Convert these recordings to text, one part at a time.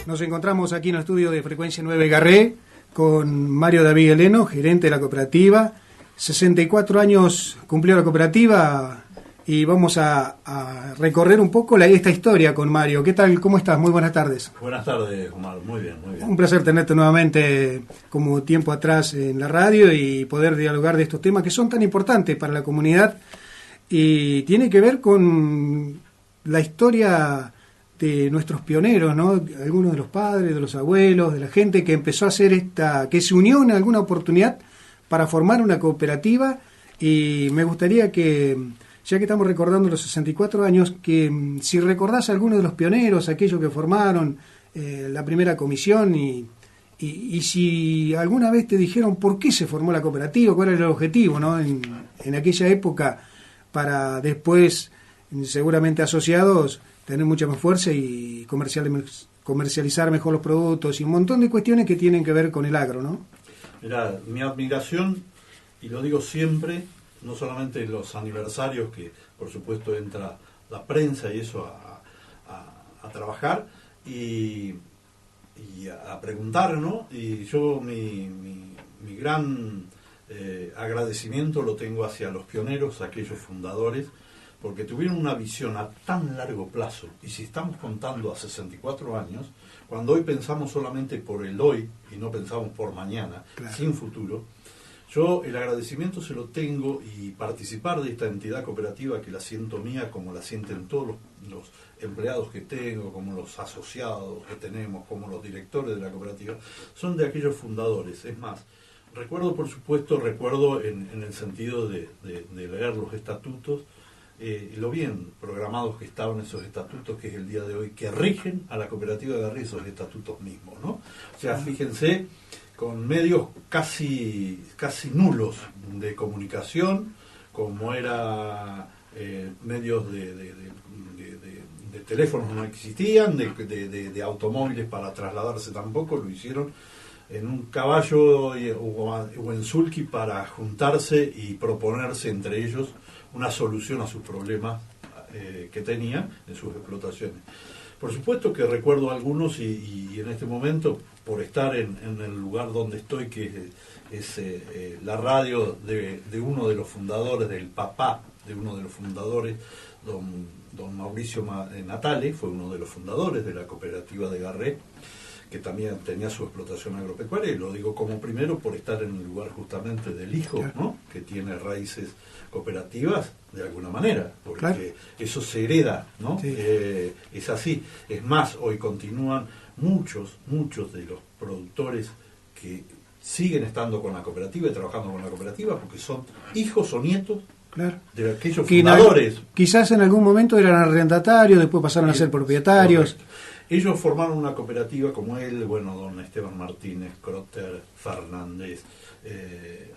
Nos encontramos aquí en el estudio de Frecuencia 9 Garré con Mario David Heleno, gerente de la cooperativa. 64 años cumplió la cooperativa y vamos a recorrer un poco esta historia con Mario. ¿Qué tal? ¿Cómo estás? Muy buenas tardes. Buenas tardes, Omar. Muy bien, muy bien. Un placer tenerte nuevamente como tiempo atrás en la radio y poder dialogar de estos temas que son tan importantes para la comunidad y tiene que ver con la historia de nuestros pioneros, ¿no? Algunos de los padres, de los abuelos, de la gente que empezó a hacer que se unió en alguna oportunidad para formar una cooperativa. Y me gustaría que, ya que estamos recordando los 64 años, que si recordás a algunos de los pioneros, aquellos que formaron la primera comisión y si alguna vez te dijeron por qué se formó la cooperativa, cuál era el objetivo, ¿no? En aquella época, para después, seguramente asociados, tener mucha más fuerza y comercializar mejor los productos y un montón de cuestiones que tienen que ver con el agro, ¿no? Mirá, mi admiración, y lo digo siempre, no solamente en los aniversarios, que por supuesto entra la prensa y eso a trabajar y a preguntar, ¿no? Y yo mi gran agradecimiento lo tengo hacia los pioneros, aquellos fundadores, porque tuvieron una visión a tan largo plazo. Y si estamos contando a 64 años, cuando hoy pensamos solamente por el hoy y no pensamos por mañana, claro, sin futuro, yo el agradecimiento se lo tengo, y participar de esta entidad cooperativa que la siento mía, como la sienten todos los empleados que tengo, como los asociados que tenemos, como los directores de la cooperativa, son de aquellos fundadores. Es más, recuerdo en el sentido de leer los estatutos, lo bien programados que estaban esos estatutos, que es el día de hoy, que rigen a la cooperativa de Garré, esos estatutos mismos, ¿no? O sea, fíjense, con medios casi nulos de comunicación, como era medios de teléfonos no existían, de automóviles para trasladarse tampoco, lo hicieron en un caballo o en sulky para juntarse y proponerse entre ellos una solución a sus problemas que tenían en sus explotaciones. Por supuesto que recuerdo algunos y en este momento, por estar en el lugar donde estoy, que es la radio de uno de los fundadores, del papá de uno de los fundadores, don Mauricio Natale, fue uno de los fundadores de la cooperativa de Garré, que también tenía su explotación agropecuaria, y lo digo como primero por estar en el lugar justamente del hijo, ¿no? Que tiene raíces cooperativas de alguna manera, porque claro, eso se hereda, ¿no? Sí. Es así. Es más, hoy continúan muchos de los productores que siguen estando con la cooperativa y trabajando con la cooperativa, porque son hijos o nietos, claro, de aquellos fundadores. Quizás en algún momento eran arrendatarios, después pasaron a ser propietarios. Correcto. Ellos formaron una cooperativa como él, bueno, don Esteban Martínez, Crotter, Fernández,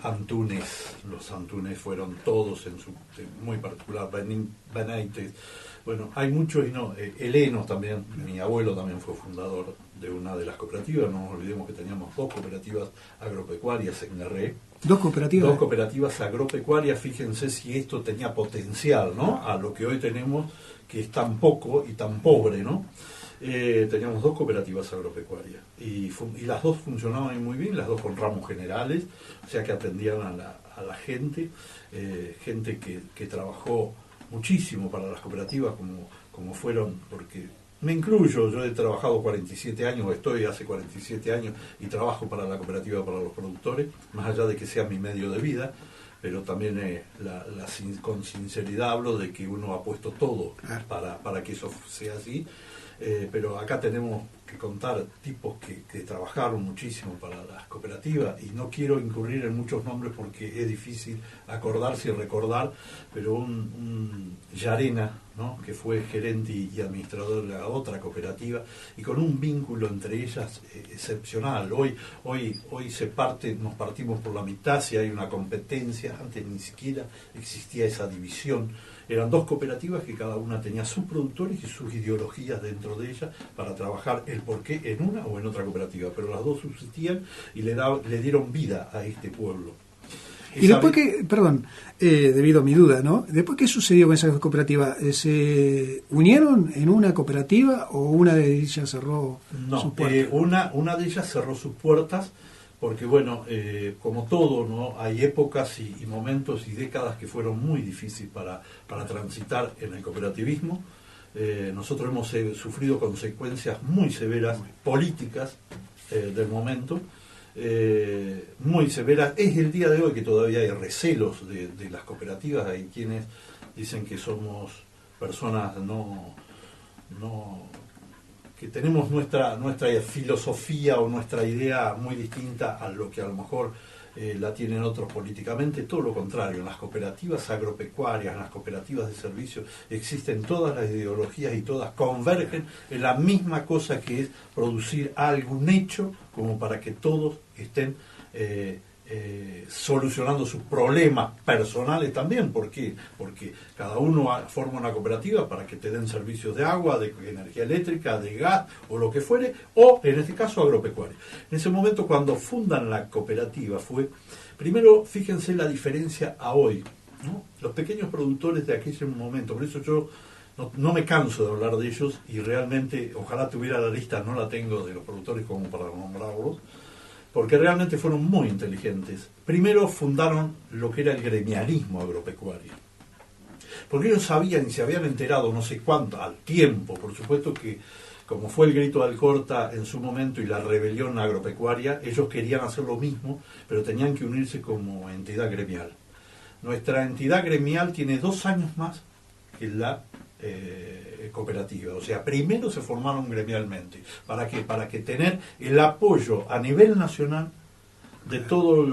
Antúnez. Los Antúnez fueron todos en su muy particular, Benítez. Bueno, hay muchos, y no, Heleno también, mi abuelo también fue fundador de una de las cooperativas. No nos olvidemos que teníamos dos cooperativas agropecuarias en Garré. ¿Dos cooperativas? Dos cooperativas agropecuarias. Fíjense si esto tenía potencial, ¿no? A lo que hoy tenemos, que es tan poco y tan pobre, ¿no? Teníamos dos cooperativas agropecuarias y las dos funcionaban muy bien, las dos con ramos generales, o sea que atendían a la gente, gente que trabajó muchísimo para las cooperativas, como fueron, porque me incluyo, yo he trabajado 47 años, estoy hace 47 años y trabajo para la cooperativa, para los productores, más allá de que sea mi medio de vida, pero también con sinceridad hablo de que uno ha puesto todo para que eso sea así. Pero acá tenemos que contar tipos que trabajaron muchísimo para las cooperativas, y no quiero incurrir en muchos nombres porque es difícil acordarse y recordar, pero un Llarena, ¿no? Que fue gerente y administrador de la otra cooperativa, y con un vínculo entre ellas excepcional. Hoy nos partimos por la mitad, si hay una competencia. Antes ni siquiera existía esa división. Eran dos cooperativas que cada una tenía sus productores y sus ideologías dentro de ella para trabajar el porqué en una o en otra cooperativa, pero las dos subsistían y le dieron vida a este pueblo. Y después que, perdón, debido a mi duda, ¿no? Después, ¿qué sucedió con esa cooperativa? ¿Se unieron en una cooperativa o una de ellas cerró sus puertas? Una de ellas cerró sus puertas porque, bueno, como todo, ¿no? Hay épocas y momentos y décadas que fueron muy difíciles para transitar en el cooperativismo. Nosotros hemos sufrido consecuencias muy severas políticas del momento. Muy severa. Es el día de hoy que todavía hay recelos de las cooperativas. Hay quienes dicen que somos personas que tenemos nuestra filosofía o nuestra idea muy distinta a lo que a lo mejor la tienen otros políticamente. Todo lo contrario, en las cooperativas agropecuarias, en las cooperativas de servicios, existen todas las ideologías y todas convergen en la misma cosa, que es producir algún hecho como para que todos estén solucionando sus problemas personales también. ¿Por qué? Porque cada uno forma una cooperativa para que te den servicios de agua, de energía eléctrica, de gas o lo que fuere, o en este caso agropecuario. En ese momento, cuando fundan la cooperativa, primero fíjense la diferencia a hoy, ¿no? Los pequeños productores de aquel momento, por eso yo no me canso de hablar de ellos, y realmente ojalá tuviera la lista, no la tengo, de los productores como para nombrarlos, porque realmente fueron muy inteligentes. Primero fundaron lo que era el gremialismo agropecuario, porque ellos sabían y se habían enterado no sé cuánto, al tiempo, por supuesto, que como fue el grito de Alcorta en su momento y la rebelión agropecuaria, ellos querían hacer lo mismo, pero tenían que unirse como entidad gremial. Nuestra entidad gremial tiene 2 años más que la cooperativa. O sea, primero se formaron gremialmente. ¿Para qué? Para que tener el apoyo a nivel nacional de todos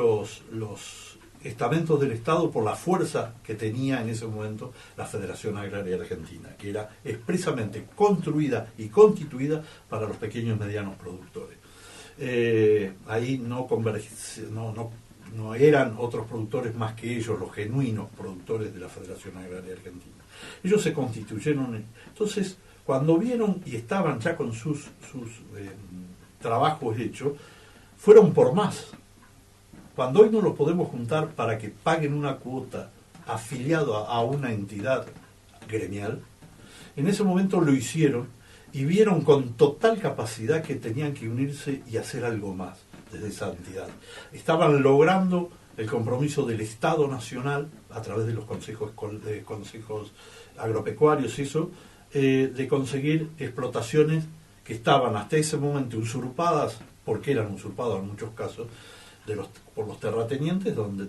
los estamentos del Estado por la fuerza que tenía en ese momento la Federación Agraria Argentina, que era expresamente construida y constituida para los pequeños y medianos productores. Ahí no eran otros productores más que ellos, los genuinos productores de la Federación Agraria Argentina. Ellos se constituyeron. Entonces, cuando vieron y estaban ya con sus trabajos hechos, fueron por más. Cuando hoy no los podemos juntar para que paguen una cuota afiliado a una entidad gremial, en ese momento lo hicieron y vieron con total capacidad que tenían que unirse y hacer algo más desde esa entidad. Estaban logrando el compromiso del Estado Nacional a través de los consejos agropecuarios, de conseguir explotaciones que estaban hasta ese momento usurpadas, porque eran usurpadas en muchos casos, por los terratenientes, donde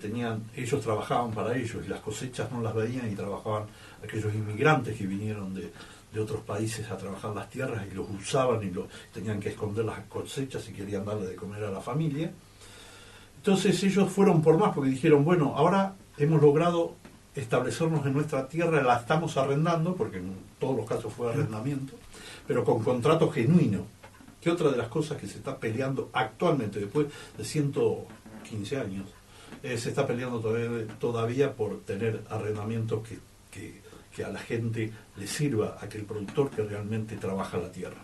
ellos trabajaban para ellos y las cosechas no las veían, y trabajaban aquellos inmigrantes que vinieron de otros países a trabajar las tierras y los usaban y tenían que esconder las cosechas y querían darle de comer a la familia. Entonces ellos fueron por más, porque dijeron, bueno, ahora hemos logrado establecernos en nuestra tierra, la estamos arrendando, porque en todos los casos fue arrendamiento, pero con contrato genuino, que otra de las cosas que se está peleando actualmente, después de 115 años, se está peleando todavía por tener arrendamientos que a la gente le sirva, a aquel productor que realmente trabaja la tierra.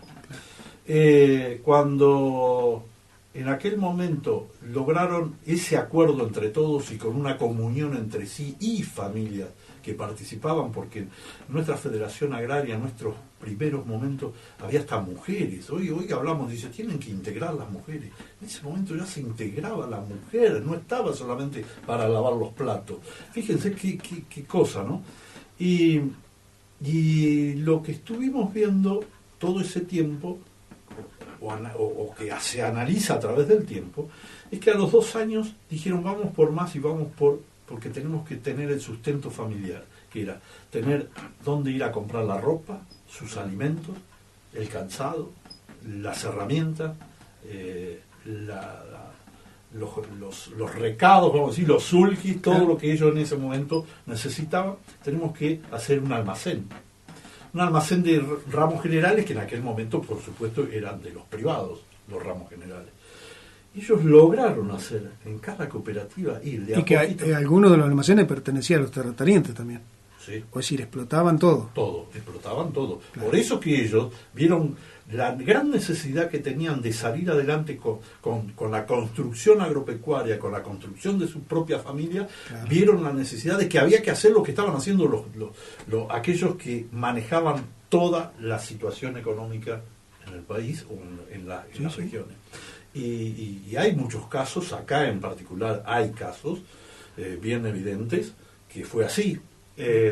Cuando en aquel momento lograron ese acuerdo entre todos y con una comunión entre sí y familias que participaban, porque en nuestra Federación Agraria, en nuestros primeros momentos, había hasta mujeres. Hoy hablamos, dice, tienen que integrar las mujeres. En ese momento ya se integraba la mujer, no estaba solamente para lavar los platos. Fíjense qué cosa, ¿no? Y lo que estuvimos viendo todo ese tiempo, o que se analiza a través del tiempo, es que a los 2 años dijeron, vamos por más y porque tenemos que tener el sustento familiar, que era tener dónde ir a comprar la ropa, sus alimentos, el calzado, las herramientas, los recados, vamos a decir, los sulkis, todo lo que ellos en ese momento necesitaban. Tenemos que hacer un almacén de ramos generales, que en aquel momento, por supuesto, eran de los privados, los ramos generales. Ellos lograron hacer en cada cooperativa ir de a poquito. Y que algunos de los almacenes pertenecían a los terratenientes también. Sí. Es decir, explotaban todo. Todo, explotaban todo. Claro. Por eso que ellos vieron la gran necesidad que tenían de salir adelante con la construcción agropecuaria, con la construcción de su propia familia, Claro. vieron la necesidad de que había que hacer lo que estaban haciendo aquellos que manejaban toda la situación económica en el país o en las Sí. regiones. Y hay muchos casos, acá en particular hay casos bien evidentes que fue así,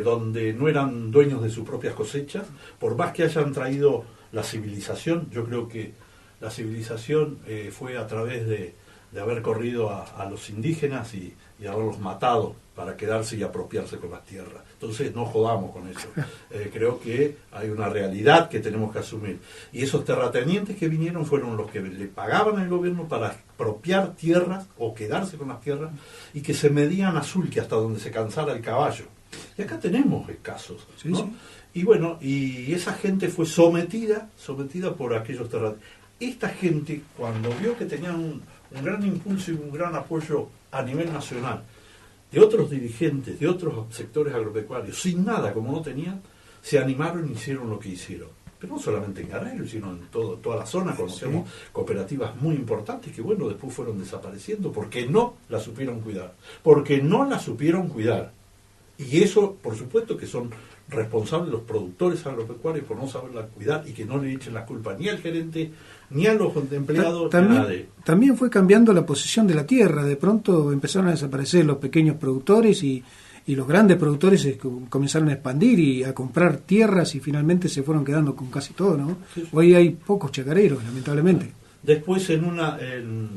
donde no eran dueños de sus propias cosechas, por más que hayan traído la civilización. Yo creo que la civilización fue a través de haber corrido a los indígenas y haberlos matado para quedarse y apropiarse con las tierras. Entonces no jodamos con eso. Creo que hay una realidad que tenemos que asumir. Y esos terratenientes que vinieron fueron los que le pagaban al gobierno para expropiar tierras o quedarse con las tierras, y que se medían a sulky hasta donde se cansara el caballo. Y acá tenemos casos, Sí, ¿no? sí. Y bueno, y esa gente fue sometida por aquellos terratenientes. Esta gente, cuando vio que tenían un gran impulso y un gran apoyo a nivel nacional de otros dirigentes, de otros sectores agropecuarios, sin nada, como no tenían, se animaron y hicieron lo que hicieron. Pero no solamente en Guerrero, sino en toda la zona. Conocemos cooperativas muy importantes que, bueno, después fueron desapareciendo porque no las supieron cuidar. Y eso, por supuesto, que son responsables los productores agropecuarios por no saberla cuidar, y que no le echen la culpa ni al gerente, ni a los empleados, ni a nadie. También fue cambiando la posición de la tierra. De pronto empezaron a desaparecer los pequeños productores y los grandes productores comenzaron a expandir y a comprar tierras, y finalmente se fueron quedando con casi todo, ¿no? Sí. Hoy hay pocos chacareros, lamentablemente. Después,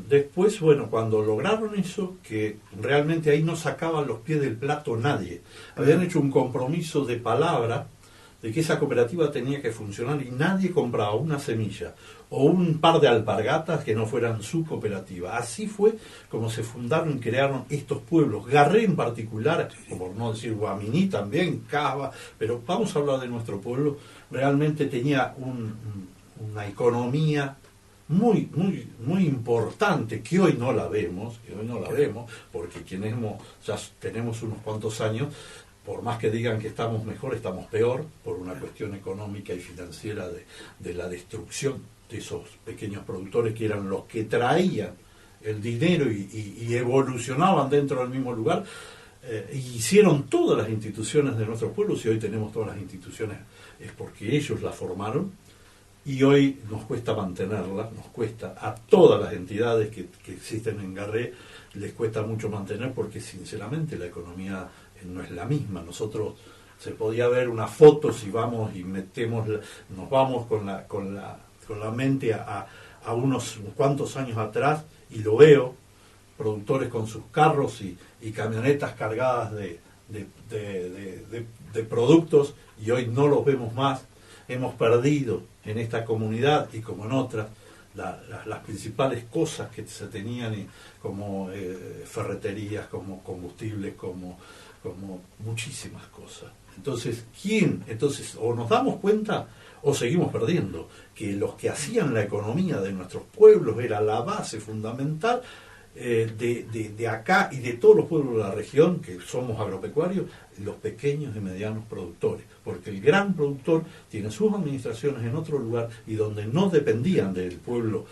después, bueno, cuando lograron eso, que realmente ahí no sacaban los pies del plato nadie. Habían hecho un compromiso de palabra de que esa cooperativa tenía que funcionar, y nadie compraba una semilla o un par de alpargatas que no fueran su cooperativa. Así fue como se fundaron y crearon estos pueblos. Garré en particular, por no decir Guaminí también, Cava, pero vamos a hablar de nuestro pueblo. Realmente tenía una economía muy importante, que hoy no la vemos, porque quienes ya tenemos unos cuantos años, por más que digan que estamos mejor, estamos peor, por una cuestión económica y financiera de la destrucción de esos pequeños productores, que eran los que traían el dinero y evolucionaban dentro del mismo lugar. Hicieron todas las instituciones de nuestros pueblos, y hoy tenemos todas las instituciones, es porque ellos las formaron. Y hoy nos cuesta mantenerla, nos cuesta a todas las entidades que existen en Garré, les cuesta mucho mantener, porque sinceramente la economía no es la misma. Nosotros, se podía ver una foto, si vamos y nos vamos con la mente a unos cuantos años atrás, y lo veo, productores con sus carros y camionetas cargadas de productos, y hoy no los vemos más. Hemos perdido en esta comunidad, y como en otras, las principales cosas que se tenían, como ferreterías, como combustibles, como muchísimas cosas. Entonces, o nos damos cuenta o seguimos perdiendo, que los que hacían la economía de nuestros pueblos era la base fundamental de acá y de todos los pueblos de la región, que somos agropecuarios, los pequeños y medianos productores, porque el gran productor tiene sus administraciones en otro lugar, y donde no dependían del pueblo.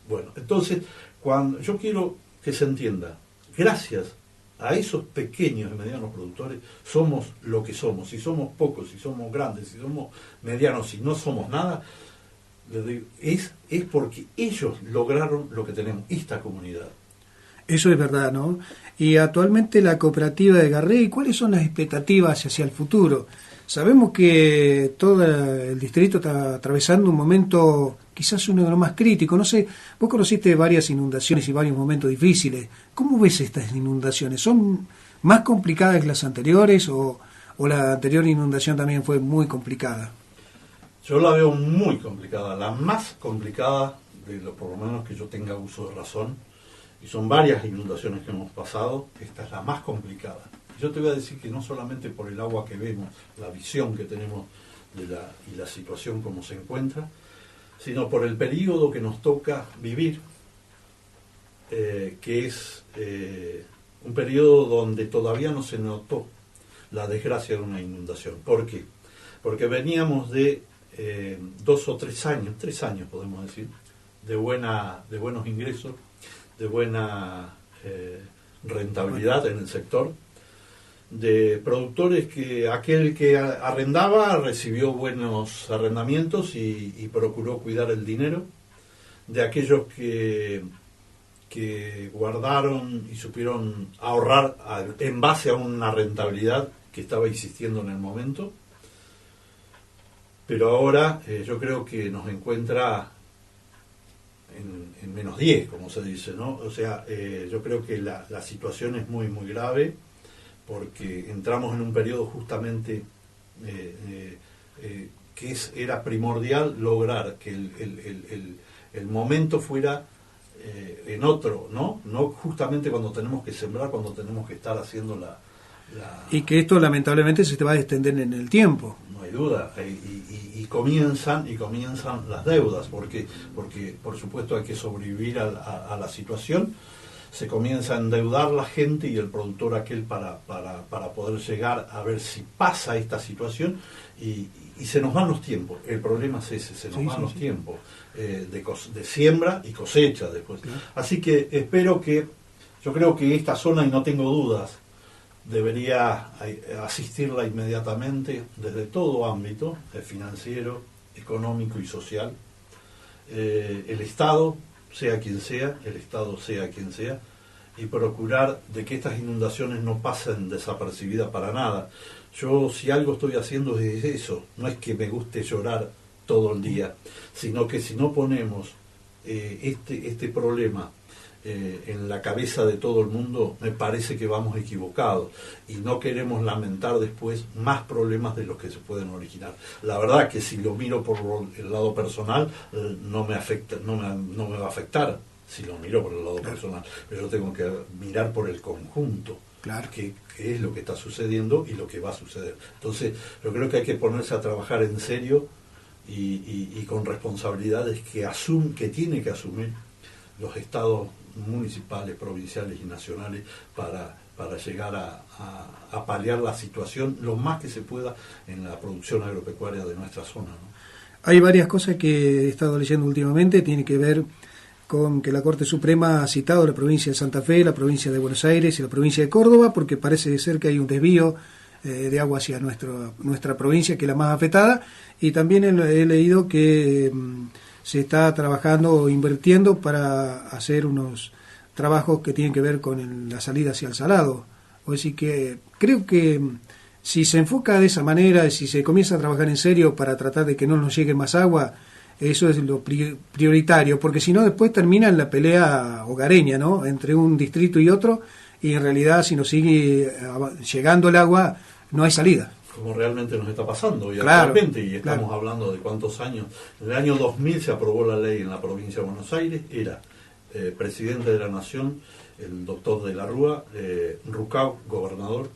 Bueno, entonces, cuando yo quiero que se entienda, gracias a esos pequeños y medianos productores somos lo que somos. Si somos pocos, si somos grandes, si somos medianos, si no somos nada, es porque ellos lograron lo que tenemos, esta comunidad. Eso es verdad, ¿no? Y actualmente la cooperativa de Garré, ¿cuáles son las expectativas hacia el futuro? Sabemos que todo el distrito está atravesando un momento, quizás uno de los más críticos. No sé, vos conociste varias inundaciones y varios momentos difíciles. ¿Cómo ves estas inundaciones? ¿Son más complicadas que las anteriores, o la anterior inundación también fue muy complicada? Yo la veo muy complicada, la más complicada, por lo menos que yo tenga uso de razón, y son varias inundaciones que hemos pasado. Esta es la más complicada. Yo te voy a decir que no solamente por el agua que vemos, la visión que tenemos y la situación como se encuentra, sino por el periodo que nos toca vivir, que es un periodo donde todavía no se notó la desgracia de una inundación. ¿Por qué? Porque veníamos de 2 o 3 años podemos decir, de buenos ingresos, de buena rentabilidad en el sector, de productores que aquel que arrendaba recibió buenos arrendamientos y procuró cuidar el dinero, de aquellos que guardaron y supieron ahorrar en base a una rentabilidad que estaba existiendo en el momento, pero ahora yo creo que nos encuentra en menos 10, como se dice, ¿no? O sea, yo creo que la situación es muy, muy grave, porque entramos en un periodo justamente que era primordial lograr que el momento fuera en otro, ¿no? No justamente cuando tenemos que sembrar, cuando tenemos que estar haciendo y que esto lamentablemente se te va a extender en el tiempo. No hay duda, y comienzan las deudas, porque por supuesto hay que sobrevivir a la situación. Se comienza a endeudar la gente y el productor aquel para poder llegar a ver si pasa esta situación, y se nos van los tiempos. El problema es ese, se nos van los tiempos de siembra y cosecha después. Claro. Así que yo creo que esta zona, y no tengo dudas, debería asistirla inmediatamente desde todo ámbito, financiero, económico y social. El Estado, sea quien sea, y procurar de que estas inundaciones no pasen desapercibidas para nada. Yo, si algo estoy haciendo es eso, no es que me guste llorar todo el día, sino que si no ponemos este problema en la cabeza de todo el mundo, me parece que vamos equivocados y no queremos lamentar después más problemas de los que se pueden originar. La verdad que si lo miro por el lado personal, no me afecta, no me va a afectar si lo miro por el lado personal, pero yo tengo que mirar por el conjunto, que es lo que está sucediendo y lo que va a suceder. Entonces yo creo que hay que ponerse a trabajar en serio y con responsabilidades que tiene que asumir los estados municipales, provinciales y nacionales para llegar a paliar la situación lo más que se pueda en la producción agropecuaria de nuestra zona, ¿no? Hay varias cosas que he estado leyendo últimamente, tiene que ver con que la Corte Suprema ha citado la provincia de Santa Fe, la provincia de Buenos Aires y la provincia de Córdoba, porque parece ser que hay un desvío de agua hacia nuestra provincia, que es la más afectada, y también he leído que se está trabajando o invirtiendo para hacer unos trabajos que tienen que ver con la salida hacia el salado. O decir que creo que si se enfoca de esa manera, si se comienza a trabajar en serio para tratar de que no nos llegue más agua, eso es lo prioritario, porque si no después termina en la pelea hogareña, ¿no?, entre un distrito y otro, y en realidad si nos sigue llegando el agua no hay salida. Como realmente nos está pasando y actualmente, y estamos hablando de cuántos años. En el año 2000 se aprobó la ley en la provincia de Buenos Aires, era presidente de la Nación el doctor de la Rúa, Rucau, gobernador,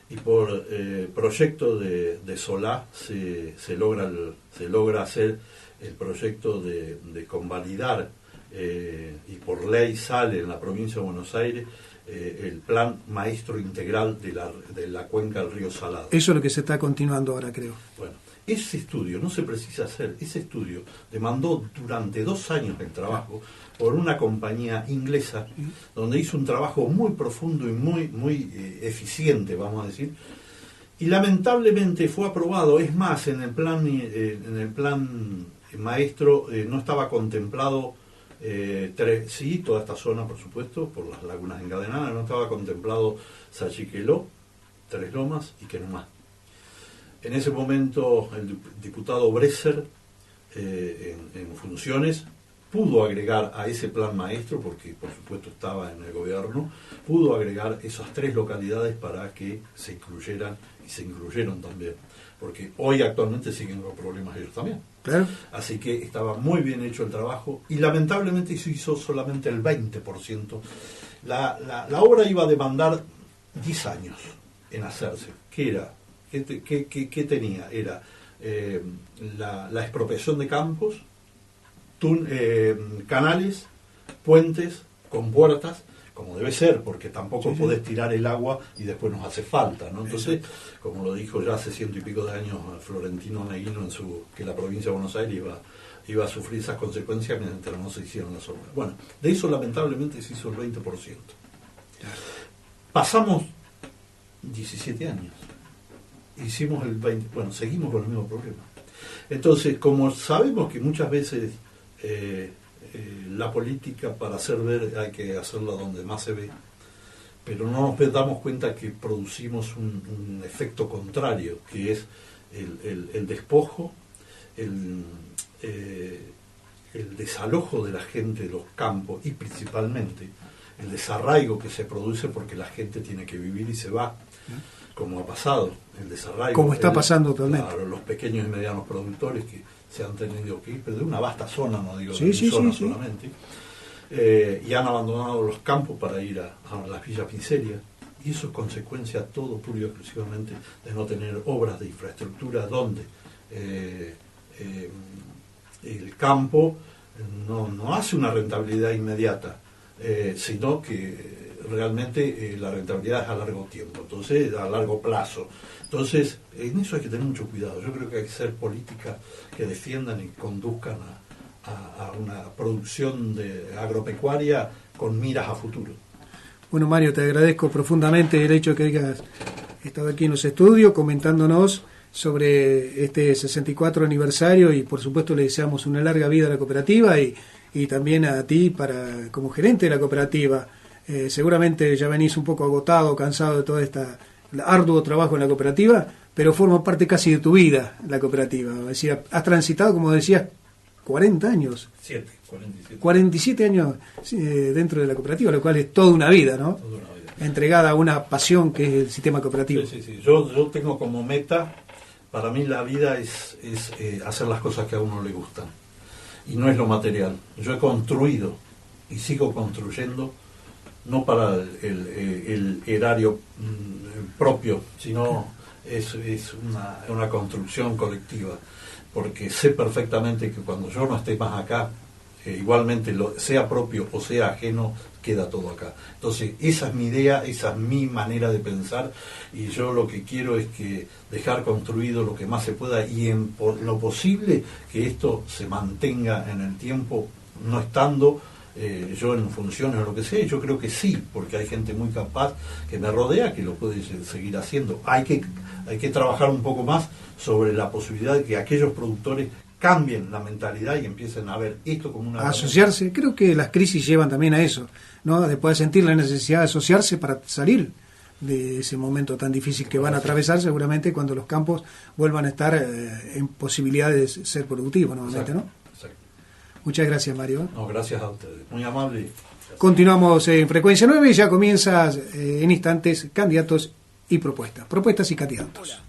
y por proyecto de Solá se logra hacer el proyecto de convalidar, y por ley sale en la provincia de Buenos Aires el plan maestro integral de la cuenca del río Salado. Eso es lo que se está continuando ahora, creo. Bueno, ese estudio no se precisa hacer, ese estudio demandó durante 2 años el trabajo por una compañía inglesa, donde hizo un trabajo muy profundo y muy eficiente, vamos a decir, y lamentablemente fue aprobado. Es más, en el plan maestro no estaba contemplado toda esta zona, por supuesto, por las lagunas encadenadas, no estaba contemplado Sachiqueló, Tres Lomas y Quenumá. En ese momento el diputado Bresser, en funciones, pudo agregar a ese plan maestro, porque por supuesto estaba en el gobierno, pudo agregar esas 3 localidades para que se incluyeran, y se incluyeron también, porque hoy actualmente siguen con problemas ellos también. Claro. Así que estaba muy bien hecho el trabajo, y lamentablemente se hizo solamente el 20%. La obra iba a demandar 10 años en hacerse. ¿Qué era? ¿Qué tenía? Era la expropiación de campos, canales, puentes, compuertas, como debe ser, porque tampoco podés tirar el agua y después nos hace falta, ¿no? Entonces, como lo dijo ya hace 100 y pico de años Florentino Neguino, que la provincia de Buenos Aires iba a sufrir esas consecuencias mientras no se hicieron las obras. Bueno, de eso lamentablemente se hizo el 20%. Pasamos 17 años, hicimos el 20%, bueno, seguimos con el mismo problema. Entonces, como sabemos que muchas veces la política, para hacer ver, hay que hacerla donde más se ve, pero no nos damos cuenta que producimos un efecto contrario, que es el despojo, el desalojo de la gente de los campos y principalmente el desarraigo que se produce porque la gente tiene que vivir y se va, como ha pasado, el desarraigo. Como está pasando actualmente. Claro, los pequeños y medianos productores que se han tenido que ir, pero de una vasta zona, no digo de una zona solamente, y han abandonado los campos para ir a las villas pincelias, y eso es consecuencia todo puro y exclusivamente de no tener obras de infraestructura donde el campo no hace una rentabilidad inmediata, sino que realmente la rentabilidad es a largo tiempo, entonces a largo plazo. Entonces, en eso hay que tener mucho cuidado. Yo creo que hay que hacer políticas que defiendan y conduzcan a una producción agropecuaria con miras a futuro. Bueno, Mario, te agradezco profundamente el hecho que hayas estado aquí en los estudios comentándonos sobre este 64 aniversario y por supuesto le deseamos una larga vida a la cooperativa y también a ti como gerente de la cooperativa. Seguramente ya venís un poco agotado, cansado de todo este arduo trabajo en la cooperativa, pero forma parte casi de tu vida la cooperativa. Es decir, has transitado, como decías, 40 años. 47 años dentro de la cooperativa, lo cual es toda una vida, ¿no? Toda una vida. Entregada a una pasión que es el sistema cooperativo. Sí. Yo tengo como meta, para mí la vida es hacer las cosas que a uno le gustan. Y no es lo material. Yo he construido y sigo construyendo, no para el erario propio, sino es una construcción colectiva, porque sé perfectamente que cuando yo no esté más acá, igualmente sea propio o sea ajeno, queda todo acá. Entonces esa es mi idea, esa es mi manera de pensar, y yo lo que quiero es que dejar construido lo que más se pueda y por lo posible que esto se mantenga en el tiempo, no estando yo en funciones o lo que sea. Yo creo que sí, porque hay gente muy capaz que me rodea que lo puede seguir haciendo. Hay que trabajar un poco más sobre la posibilidad de que aquellos productores cambien la mentalidad y empiecen a ver esto como una... asociarse. Creo que las crisis llevan también a eso, ¿no? Después de sentir la necesidad de asociarse para salir de ese momento tan difícil que van a atravesar seguramente cuando los campos vuelvan a estar en posibilidades de ser productivos nuevamente, ¿no? Exacto. Muchas gracias, Mario. No, gracias a ustedes. Muy amable. Continuamos en Frecuencia 9 y ya comienza en instantes Candidatos y Propuestas. Propuestas y candidatos.